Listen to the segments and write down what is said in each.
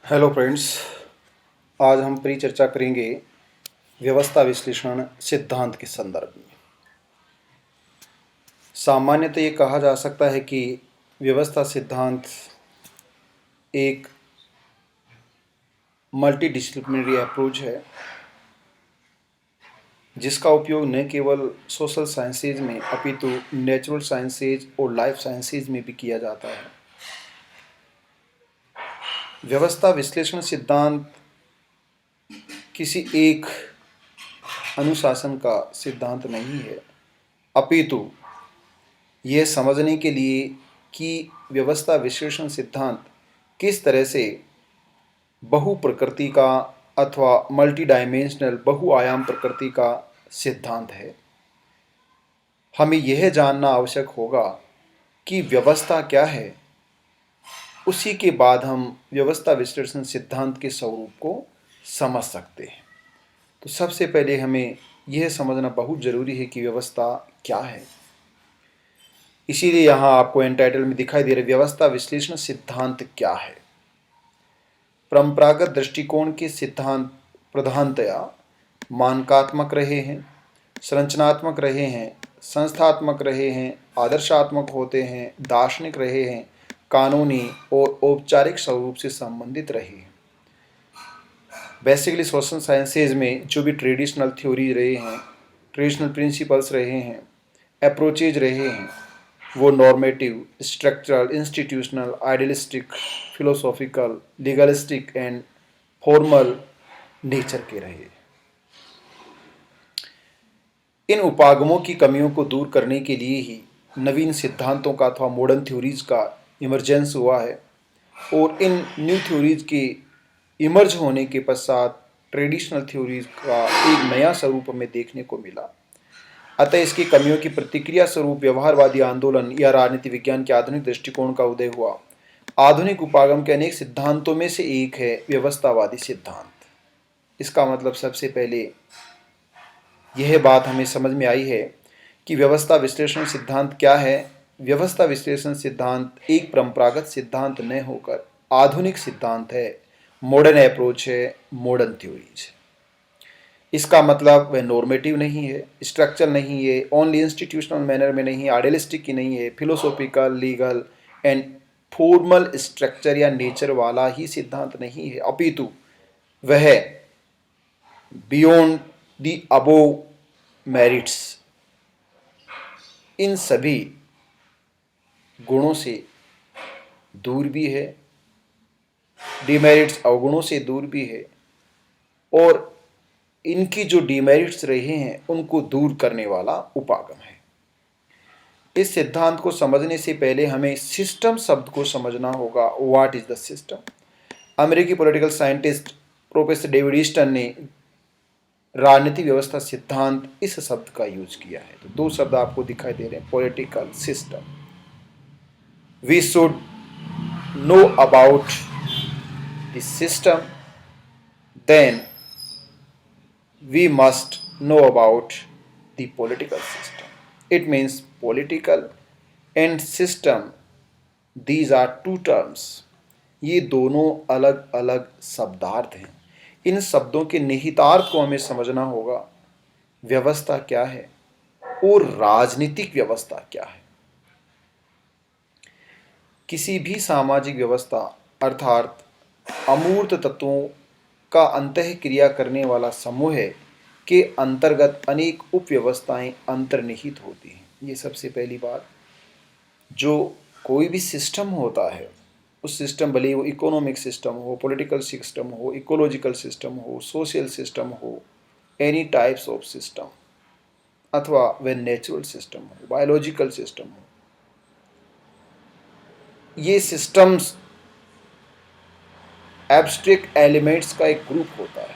Hello friends. आज हम परिचर्चा करेंगे व्यवस्था विश्लेषण सिद्धांत के संदर्भ में। सामान्यतः ये कहा जा सकता है कि व्यवस्था सिद्धांत एक मल्टी डिसिप्लिनरी अप्रोच है जिसका उपयोग न केवल सोशल साइंसेज में अपितु नेचुरल साइंसेज और लाइफ साइंसेज में भी किया जाता है। व्यवस्था विश्लेषण सिद्धांत किसी एक अनुशासन का सिद्धांत नहीं है, अपितु यह समझने के लिए कि व्यवस्था विश्लेषण सिद्धांत किस तरह से बहु प्रकृति का अथवा मल्टी डायमेंशनल बहुआयाम प्रकृति का सिद्धांत है, हमें यह जानना आवश्यक होगा कि व्यवस्था क्या है। उसी के बाद हम व्यवस्था विश्लेषण सिद्धांत के स्वरूप को समझ सकते हैं। तो सबसे पहले हमें यह समझना बहुत ज़रूरी है कि व्यवस्था क्या है। इसीलिए यहाँ आपको एंटाइटल में दिखाई दे रहा है व्यवस्था विश्लेषण सिद्धांत क्या है। परंपरागत दृष्टिकोण के सिद्धांत प्रधानतया मानकात्मक रहे हैं, संरचनात्मक रहे हैं, संस्थात्मक रहे हैं, आदर्शात्मक होते हैं, दार्शनिक रहे हैं, कानूनी और औपचारिक स्वरूप से संबंधित रहे हैं। बेसिकली सोशल साइंसेज में जो भी ट्रेडिशनल थ्योरी रहे हैं, ट्रेडिशनल प्रिंसिपल्स रहे हैं, अप्रोचेज रहे हैं, वो normative, structural, institutional, idealistic, philosophical, legalistic and formal nature के रहे। इन उपागमों की कमियों को दूर करने के लिए ही नवीन सिद्धांतों का अथवा मॉडर्न थ्योरीज का इमरजेंस हुआ है और इन न्यू थ्योरीज के इमर्ज होने के पश्चात ट्रेडिशनल थ्योरीज का एक नया स्वरूप हमें देखने को मिला। अतः इसकी कमियों की प्रतिक्रिया स्वरूप व्यवहारवादी आंदोलन या राजनीति विज्ञान के आधुनिक दृष्टिकोण का उदय हुआ। आधुनिक उपागम के अनेक सिद्धांतों में से एक है व्यवस्थावादी सिद्धांत। इसका मतलब सबसे पहले यह बात हमें समझ में आई है कि व्यवस्था विश्लेषण सिद्धांत क्या है। व्यवस्था विश्लेषण सिद्धांत एक परंपरागत सिद्धांत न होकर आधुनिक सिद्धांत है, मॉडर्न अप्रोच है, मॉडर्न थ्योरीज है। इसका मतलब वह नॉर्मेटिव नहीं है, स्ट्रक्चर नहीं है, ओनली इंस्टीट्यूशनल मैनर में नहीं, आइडियलिस्टिक की नहीं है, philosophical, legal and formal structure या नेचर वाला ही सिद्धांत नहीं है, अपितु वह बियॉन्ड द अबोव मेरिट्स, इन सभी गुणों से दूर भी है, डिमेरिट्स अवगुणों से दूर भी है और इनकी जो डिमेरिट्स रहे हैं उनको दूर करने वाला उपागम है। इस सिद्धांत को समझने से पहले हमें सिस्टम शब्द को समझना होगा। What is the system? अमेरिकी political scientist professor David Easton ने राजनीति व्यवस्था सिद्धांत इस शब्द का यूज किया है। तो दो शब्द आपको दिखाई दे रहे हैं, political system. We should know about the system, then we must know about the political system. It means political and system, these are two terms. ये दोनों अलग अलग शब्दार्थ हैं। इन शब्दों के निहितार्थ को हमें समझना होगा। व्यवस्था क्या है और राजनीतिक व्यवस्था क्या है। किसी भी सामाजिक व्यवस्था अर्थात अमूर्त तत्वों का अंतःक्रिया करने वाला समूह है के अंतर्गत अनेक उपव्यवस्थाएं अंतर्निहित होती हैं। ये सबसे पहली बात। जो कोई भी सिस्टम होता है, उस सिस्टम भले वो इकोनॉमिक सिस्टम हो, पॉलिटिकल सिस्टम हो, इकोलॉजिकल सिस्टम हो, सोशल सिस्टम हो, एनी टाइप्स ऑफ सिस्टम, अथवा वह नेचुरल सिस्टम हो, बायोलॉजिकल सिस्टम हो, ये सिस्टम्स एब्स्ट्रैक्ट एलिमेंट्स का एक ग्रुप होता है।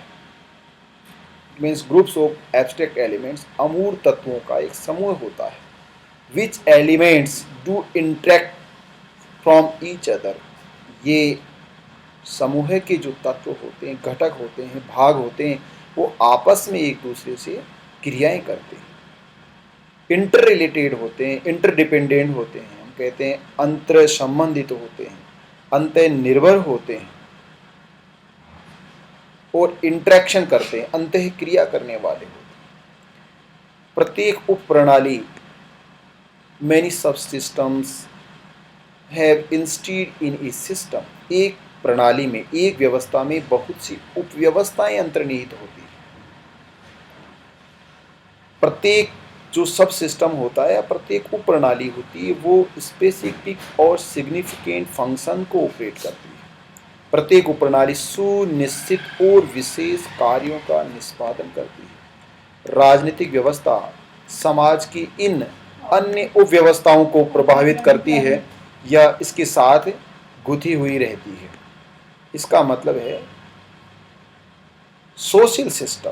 Means groups of abstract elements, अमूर्त तत्वों का एक समूह होता है। विच elements do interact from each other, ये समूह के जो तत्व होते हैं, घटक होते हैं, भाग होते हैं, वो आपस में एक दूसरे से क्रियाएं करते हैं, इंटर रिलेटेड होते हैं, इंटरडिपेंडेंट होते हैं। हम कहते हैं अंतर संबंधित होते हैं, अंतर निर्भर होते हैं। और इंटरेक्शन करते हैं, अंतःक्रिया करने वाले होते हैं। प्रत्येक उप प्रणाली मैनी सब systems have instead in A system, एक प्रणाली में, एक व्यवस्था में बहुत सी उपव्यवस्थाएं अंतर्निहित होती हैं। प्रत्येक जो सब सिस्टम होता है या प्रत्येक उप प्रणाली होती है वो स्पेसिफिक और सिग्निफिकेंट फंक्शन को ऑपरेट करती है। प्रत्येक उप प्रणाली सुनिश्चित और विशेष कार्यों का निष्पादन करती है। राजनीतिक व्यवस्था समाज की इन अन्य उपव्यवस्थाओं को प्रभावित करती है या इसके साथ गुथी हुई रहती है। इसका मतलब है सोशल सिस्टम,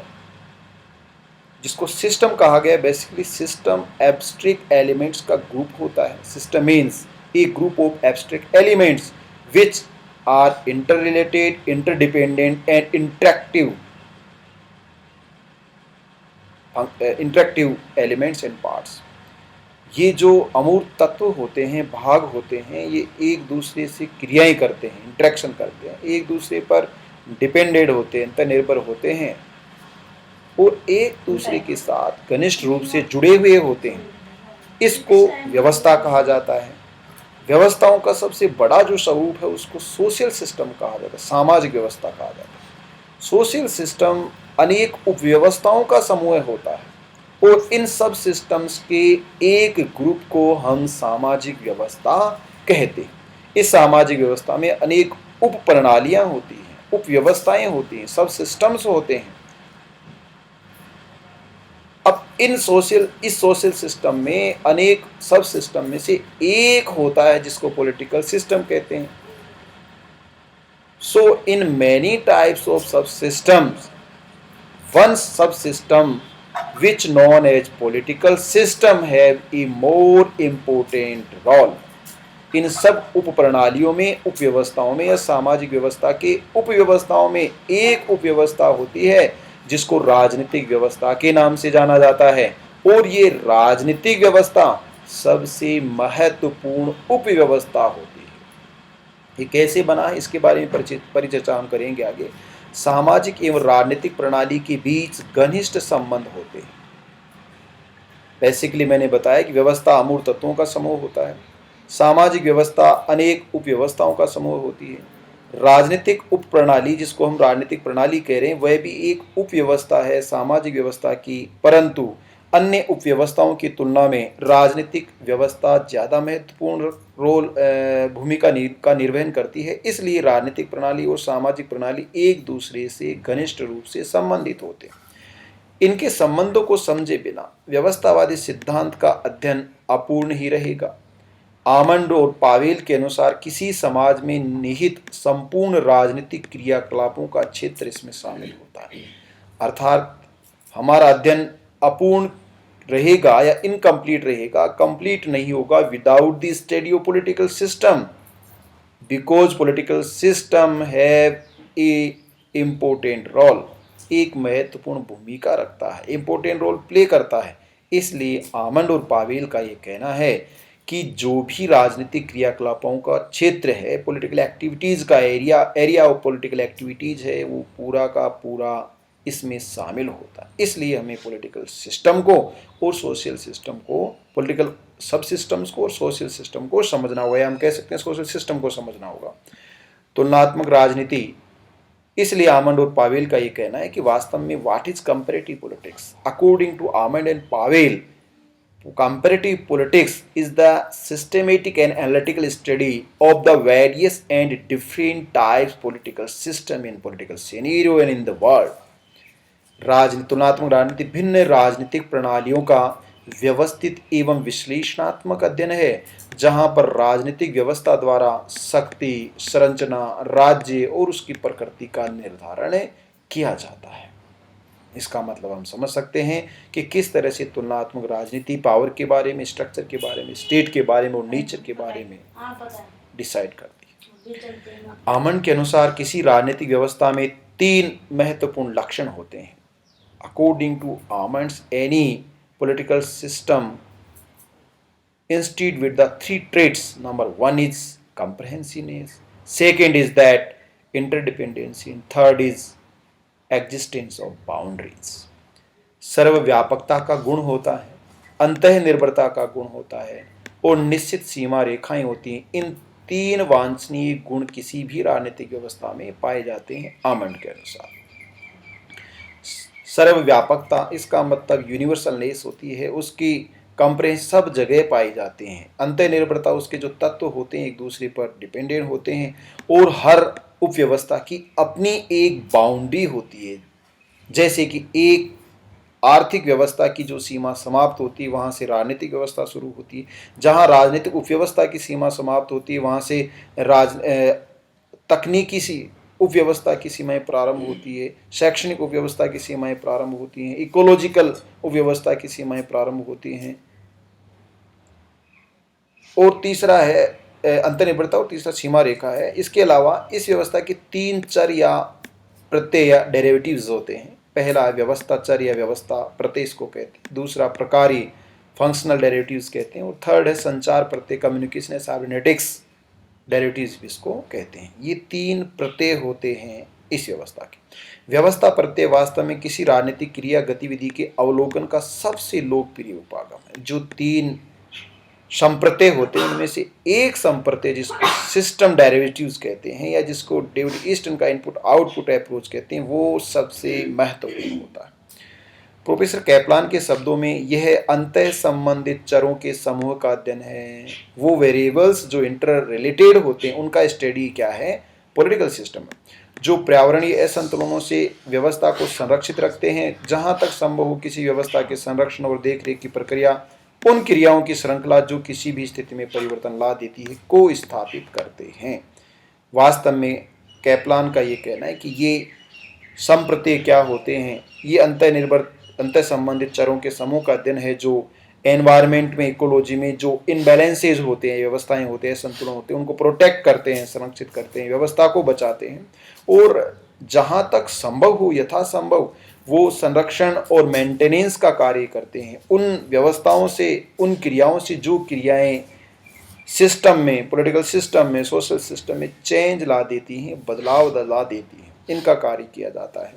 जिसको सिस्टम कहा गया, बेसिकली सिस्टम एब्स्ट्रैक्ट एलिमेंट्स का ग्रुप होता है। System means a group of abstract elements which are interrelated, interdependent and interactive elements and parts. ये जो अमूर्त तत्व होते हैं, भाग होते हैं, ये एक दूसरे से क्रियाएं करते हैं, इंटरेक्शन करते हैं, एक दूसरे पर डिपेंडेड होते हैं, निर्भर होते हैं और एक दूसरे के साथ घनिष्ठ रूप से जुड़े हुए होते हैं। इसको व्यवस्था कहा जाता है। व्यवस्थाओं का सबसे बड़ा जो स्वरूप है उसको सोशल सिस्टम कहा जाता है, सामाजिक व्यवस्था कहा जाता है। सोशल सिस्टम अनेक उपव्यवस्थाओं का समूह होता है और इन सब सिस्टम्स के एक ग्रुप को हम सामाजिक व्यवस्था कहते हैं। इस सामाजिक व्यवस्था में अनेक उप प्रणालियां होती हैं, उपव्यवस्थाएं होती हैं, सब सिस्टम्स होते हैं। अब इस सोशल सिस्टम में अनेक सब सिस्टम में से एक होता है जिसको पॉलिटिकल सिस्टम कहते हैं। सो इन मैनी टाइप्स ऑफ सब सिस्टम्स, वन सब system which known as political system have a more important role। इन सब उप प्रणालियों में, उपव्यवस्थाओं में या सामाजिक व्यवस्था के उपव्यवस्थाओं में एक उपव्यवस्था होती है जिसको राजनीतिक व्यवस्था के नाम से जाना जाता है और ये राजनीतिक व्यवस्था सबसे महत्वपूर्ण उपव्यवस्था होती है। ये कैसे बना है इसके बारे में परिचर्चा हम करेंगे आगे। सामाजिक एवं राजनीतिक प्रणाली के बीच घनिष्ठ संबंध होते हैं। बेसिकली मैंने बताया कि व्यवस्था अमूर्त तत्वों का समूह होता है, सामाजिक व्यवस्था अनेक उपव्यवस्थाओं का समूह होती है। राजनीतिक उप प्रणाली, जिसको हम राजनीतिक प्रणाली कह रहे हैं, वह भी एक उपव्यवस्था है सामाजिक व्यवस्था की, परंतु अन्य उपव्यवस्थाओं की तुलना में राजनीतिक व्यवस्था ज़्यादा महत्वपूर्ण भूमिका का निर्वहन करती है। इसलिए राजनीतिक प्रणाली और सामाजिक प्रणाली एक दूसरे से घनिष्ठ रूप से संबंधित होते हैं। इनके संबंधों को समझे बिना व्यवस्थावादी सिद्धांत का अध्ययन अपूर्ण ही रहेगा। आमंड और पावेल के अनुसार किसी समाज में निहित संपूर्ण राजनीतिक क्रियाकलापों का क्षेत्र इसमें शामिल होता है। अर्थात हमारा अध्ययन अपूर्ण रहेगा या इनकम्प्लीट रहेगा, कंप्लीट नहीं होगा without the study of political system, because political system have a important role, एक महत्वपूर्ण भूमिका रखता है, इम्पोर्टेंट रोल प्ले करता है। इसलिए आमंड और पावेल का ये कहना है कि जो भी राजनीतिक क्रियाकलापों का क्षेत्र है, पॉलिटिकल एक्टिविटीज़ का एरिया ऑफ पॉलिटिकल एक्टिविटीज़ है, वो पूरा का पूरा इसमें शामिल होता है। इसलिए हमें पॉलिटिकल सिस्टम को और सोशल सिस्टम को, पॉलिटिकल सब सिस्टम्स को और सोशल सिस्टम को समझना होगा, या हम कह सकते हैं सोशल सिस्टम को समझना होगा। तुलनात्मक राजनीति, इसलिए आमंड और पावेल का ये कहना है कि वास्तव में what is comparative politics. According to Almond and Powell, comparative politics is the systematic and analytical study of the various and different types political system in political scenario and in the world। तुलनात्मक राजनीति भिन्न राजनीतिक प्रणालियों का व्यवस्थित एवं विश्लेषणात्मक अध्ययन है, जहां पर राजनीतिक व्यवस्था द्वारा शक्ति, संरचना, राज्य और उसकी प्रकृति का निर्धारण किया जाता है। इसका मतलब हम समझ सकते हैं कि किस तरह से तुलनात्मक राजनीति पावर के बारे में, स्ट्रक्चर के बारे में, स्टेट के बारे में और नेचर के बारे में डिसाइड करती है। आमंड के अनुसार किसी राजनीतिक व्यवस्था में 3 महत्वपूर्ण लक्षण होते हैं। According to Almonds, any political system instead with the 3 traits। Number 1 is comprehensiveness, second is that interdependence, and third is existence of boundaries. सर्वव्यापकता का गुण होता है, अंतः निर्भरता का गुण होता है और निश्चित सीमा रेखाएं होती हैं। इन तीन वांछनीय गुण किसी भी राजनीतिक व्यवस्था में पाए जाते हैं आमंड के अनुसार। सर्वव्यापकता, इसका मतलब यूनिवर्सलनेस होती है, उसकी कंप्रेंस सब जगह पाए जाते हैं। अंतः निर्भरता, उसके जो तत्व होते हैं एक दूसरे पर डिपेंडेंट होते हैं और हर उपव्यवस्था की अपनी एक बाउंड्री होती है। जैसे कि एक आर्थिक व्यवस्था की जो सीमा समाप्त होती है वहाँ से राजनीतिक व्यवस्था शुरू होती है, जहाँ राजनीतिक उपव्यवस्था की सीमा समाप्त होती है वहाँ से तकनीकी सी उपव्यवस्था की सीमाएं प्रारंभ होती है, शैक्षणिक उपव्यवस्था की सीमाएं प्रारंभ होती हैं, इकोलॉजिकल उपव्यवस्था की सीमाएं प्रारंभ होती हैं। और तीसरा है अंतर्निर्भरता और तीसरा सीमा रेखा है। इसके अलावा इस व्यवस्था की तीन चर या प्रत्यय या डेरिवेटिव्स होते हैं। पहला है व्यवस्था चर या व्यवस्था प्रत्यय इसको कहते हैं, दूसरा प्रकारी फंक्शनल डेरिवेटिव्स कहते हैं और थर्ड है संचार प्रत्यय कम्युनिकेशन या साइबरनेटिक्स डेरिवेटिव्स इसको कहते हैं। ये तीन प्रत्यय होते हैं इस व्यवस्था के। व्यवस्था प्रत्यय वास्तव में किसी राजनीतिक क्रिया गतिविधि के अवलोकन का सबसे लोकप्रिय उपागम है। जो तीन संप्रत्यय होते हैं उनमें से एक संप्रत्यय जिसको सिस्टम डेरिवेटिव्स कहते हैं या जिसको डेविड ईस्टन का इनपुट आउटपुट अप्रोच कहते हैं, वो सबसे महत्वपूर्ण होता है। प्रोफेसर कैपलान के शब्दों में यह अंतः संबंधित चरों के समूह का अध्ययन है। वो वेरिएबल्स जो इंटर रिलेटेड होते हैं उनका स्टडी क्या है, पॉलिटिकल सिस्टम है, जो पर्यावरणीय असंतुलनों से व्यवस्था को संरक्षित रखते हैं। जहां तक संभव हो किसी व्यवस्था के संरक्षण और देखरेख की प्रक्रिया उन क्रियाओं की श्रृंखला जो किसी भी स्थिति में परिवर्तन ला देती है को स्थापित करते हैं। वास्तव में कैपलान का ये कहना है कि ये संप्रत्यय क्या होते हैं, ये अंतः संबंधित चरों के समूह का अध्ययन है जो एनवायरनमेंट में, इकोलॉजी में जो इनबैलेंसेज होते हैं, व्यवस्थाएं होते हैं, संतुलन होते हैं, उनको प्रोटेक्ट करते हैं, संरक्षित करते हैं, व्यवस्था को बचाते हैं और जहां तक संभव हो, यथासंभव वो संरक्षण और मेंटेनेंस का कार्य करते हैं। उन व्यवस्थाओं से, उन क्रियाओं से जो क्रियाएं सिस्टम में, पॉलिटिकल सिस्टम में, सोशल सिस्टम में चेंज ला देती हैं, बदलाव ला देती हैं, इनका कार्य किया जाता है।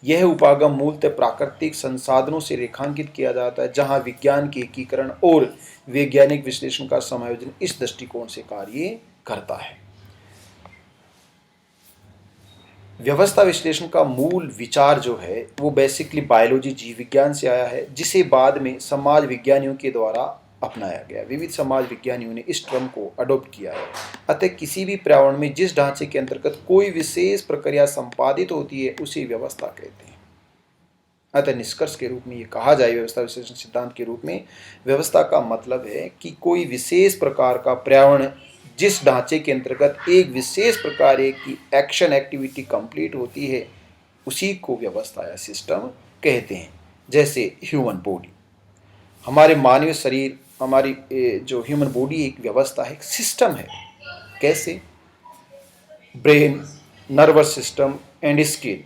यह उपागम मूलतः प्राकृतिक संसाधनों से रेखांकित किया जाता है, जहां विज्ञान के एकीकरण और वैज्ञानिक विश्लेषण का समायोजन इस दृष्टिकोण से कार्य करता है। व्यवस्था विश्लेषण का मूल विचार जो है वो बेसिकली बायोलॉजी, जीव विज्ञान से आया है, जिसे बाद में समाज विज्ञानियों के द्वारा अपनाया गया। विविध समाज विज्ञानियों ने इस टर्म को अडॉप्ट किया है। अतः किसी भी पर्यावरण में जिस ढांचे के अंतर्गत कोई विशेष प्रक्रिया संपादित होती है उसे व्यवस्था कहते हैं। अतः निष्कर्ष के रूप में ये कहा जाए, व्यवस्था विश्लेषण सिद्धांत के रूप में, व्यवस्था का मतलब है कि कोई विशेष प्रकार का पर्यावरण जिस ढांचे के अंतर्गत एक विशेष प्रकार की एक्शन एक्टिविटी कंप्लीट होती है उसी को व्यवस्था या सिस्टम कहते हैं। जैसे ह्यूमन बॉडी, हमारे मानवीय शरीर, हमारी जो ह्यूमन बॉडी एक व्यवस्था है, एक सिस्टम है। कैसे? Brain, nervous system and skin.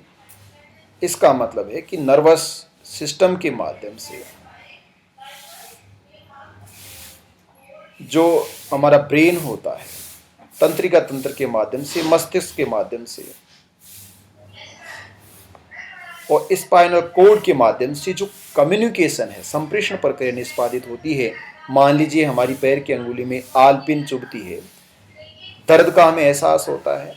इसका मतलब है कि नर्वस सिस्टम के माध्यम से जो हमारा ब्रेन होता है, तंत्रिका तंत्र के माध्यम से, मस्तिष्क के माध्यम से और स्पाइनल कॉर्ड के माध्यम से जो कम्युनिकेशन है, संप्रेषण प्रक्रिया निष्पादित होती है। मान लीजिए हमारी पैर की अंगुली में आलपिन चुभती है, दर्द का हमें एहसास होता है,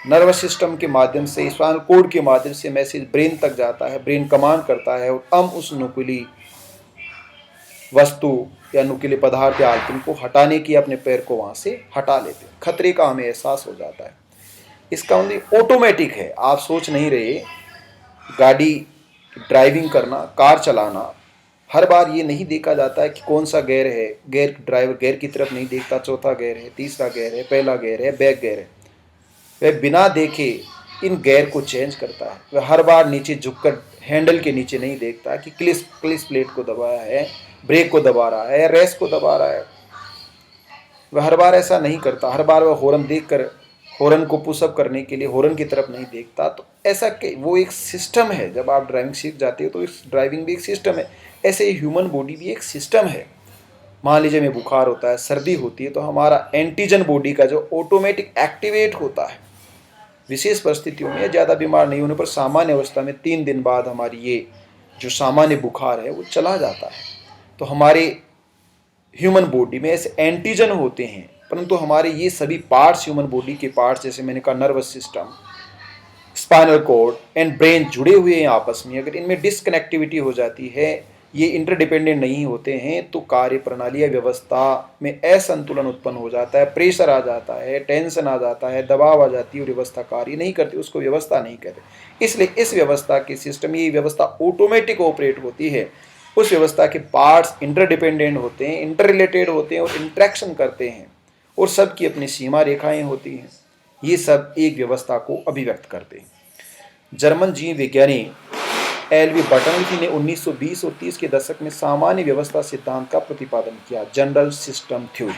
नर्वस सिस्टम के माध्यम से, स्पाइनल कॉर्ड के माध्यम से मैसेज ब्रेन तक जाता है, ब्रेन कमांड करता है और हम उस नुकीली वस्तु या नुकीले पदार्थ या आलपिन को हटाने की अपने पैर को वहां से हटा लेते हैं। खतरे का हमें एहसास हो जाता है। इसका मतलब ऑटोमेटिक है। आप सोच नहीं रहे, गाड़ी ड्राइविंग करना, कार चलाना, हर बार ये नहीं देखा जाता है कि कौन सा गियर है, गियर ड्राइवर गियर की तरफ नहीं देखता, चौथा गियर है, तीसरा गियर है, पहला गियर है, बैक गियर है। वह बिना देखे इन गियर को चेंज करता है। वह हर बार नीचे झुककर हैंडल के नीचे नहीं देखता कि क्लिस प्लेट को दबाया है, ब्रेक को दबा रहा है, रेस को दबा रहा है। वह हर बार ऐसा नहीं करता। हर बार वह हॉर्न देखकर हॉर्न को पुशअप करने के लिए हॉर्न की तरफ नहीं देखता। तो ऐसा कि वो एक सिस्टम है। जब आप ड्राइविंग सीख जाते हो तो इस ड्राइविंग भी एक सिस्टम है। ऐसे ही ह्यूमन बॉडी भी एक सिस्टम है। मान लीजिए हमें बुखार होता है, सर्दी होती है, तो हमारा एंटीजन बॉडी का जो ऑटोमेटिक एक्टिवेट होता है, विशेष परिस्थितियों में या ज़्यादा बीमार नहीं होने पर सामान्य अवस्था में 3 दिन बाद हमारी ये जो सामान्य बुखार है वो चला जाता है। तो हमारे ह्यूमन बॉडी में ऐसे एंटीजन होते हैं, परंतु हमारे ये सभी पार्ट्स, ह्यूमन बॉडी के पार्ट्स, जैसे मैंने कहा nervous system, spinal cord and brain जुड़े हुए हैं आपस में, अगर इनमें डिसकनेक्टिविटी हो जाती है, ये इंटरडिपेंडेंट नहीं होते हैं, तो कार्य प्रणाली या व्यवस्था में असंतुलन उत्पन्न हो जाता है, प्रेशर आ जाता है, टेंशन आ जाता है, दबाव आ जाती है और व्यवस्था कार्य नहीं करती, उसको व्यवस्था नहीं कहते। इसलिए इस व्यवस्था के सिस्टम, ये व्यवस्था ऑटोमेटिक ऑपरेट होती है। उस व्यवस्था के पार्ट्स इंटरडिपेंडेंट होते हैं, इंटर रिलेटेड होते हैं और इंट्रैक्शन करते हैं, और सबकी अपनी सीमा रेखाएं होती हैं। ये सब एक व्यवस्था को अभिव्यक्त करते हैं। जर्मन जीव विज्ञानी एलवी बर्टनस्की ने 1920 और 30 के दशक में सामान्य व्यवस्था सिद्धांत का प्रतिपादन किया, general system theory,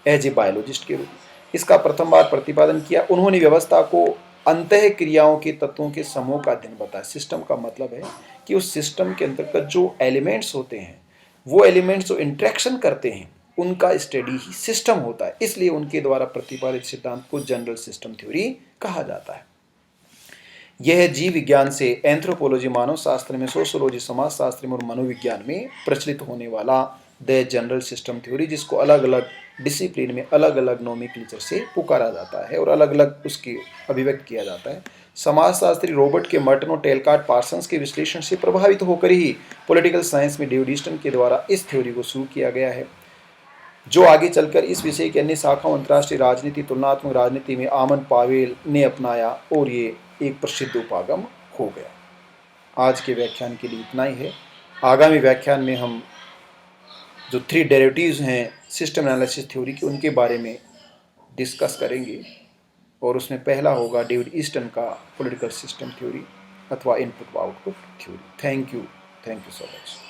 as a biologist के रूप में। इसका प्रथम बार प्रतिपादन किया। उन्होंने व्यवस्था को अंतः क्रियाओं के तत्वों के समूह का अध्ययन बताया। सिस्टम का मतलब है कि उस सिस्टम के अंतर्गत जो एलिमेंट्स होते हैं, वो एलिमेंट्स जो इंट्रैक्शन करते हैं, उनका स्टडी ही सिस्टम होता है। इसलिए उनके द्वारा प्रतिपादित सिद्धांत को जनरल सिस्टम थ्योरी कहा जाता है। यह जीव विज्ञान से एंथ्रोपोलॉजी, मानव शास्त्र में, सोशियोलॉजी, समाज शास्त्र में और मनोविज्ञान में प्रचलित होने वाला द जनरल सिस्टम थ्योरी, जिसको अलग अलग डिसिप्लिन में अलग अलग नोमेनक्लेचर से पुकारा जाता है और अलग अलग उसकी अभिव्यक्त किया जाता है। समाजशास्त्री रॉबर्ट के मर्टन और टेलकार्ट पार्सन्स के विश्लेषण से प्रभावित होकर ही पॉलिटिकल साइंस में डेविड ईस्टन के द्वारा इस थ्योरी को शुरू किया गया है, जो आगे चलकर इस विषय की अन्य शाखाओं, अंतर्राष्ट्रीय राजनीति, तुलनात्मक राजनीति में आमन पावेल ने अपनाया और ये एक प्रसिद्ध उपागम हो गया। आज के व्याख्यान के लिए इतना ही है। आगामी व्याख्यान में हम जो 3 डेरिवेटिव्स हैं सिस्टम एनालिसिस थ्योरी के, उनके बारे में डिस्कस करेंगे, और उसमें पहला होगा डेविड ईस्टन का पॉलिटिकल सिस्टम थ्योरी अथवा input output theory. Thank you so much.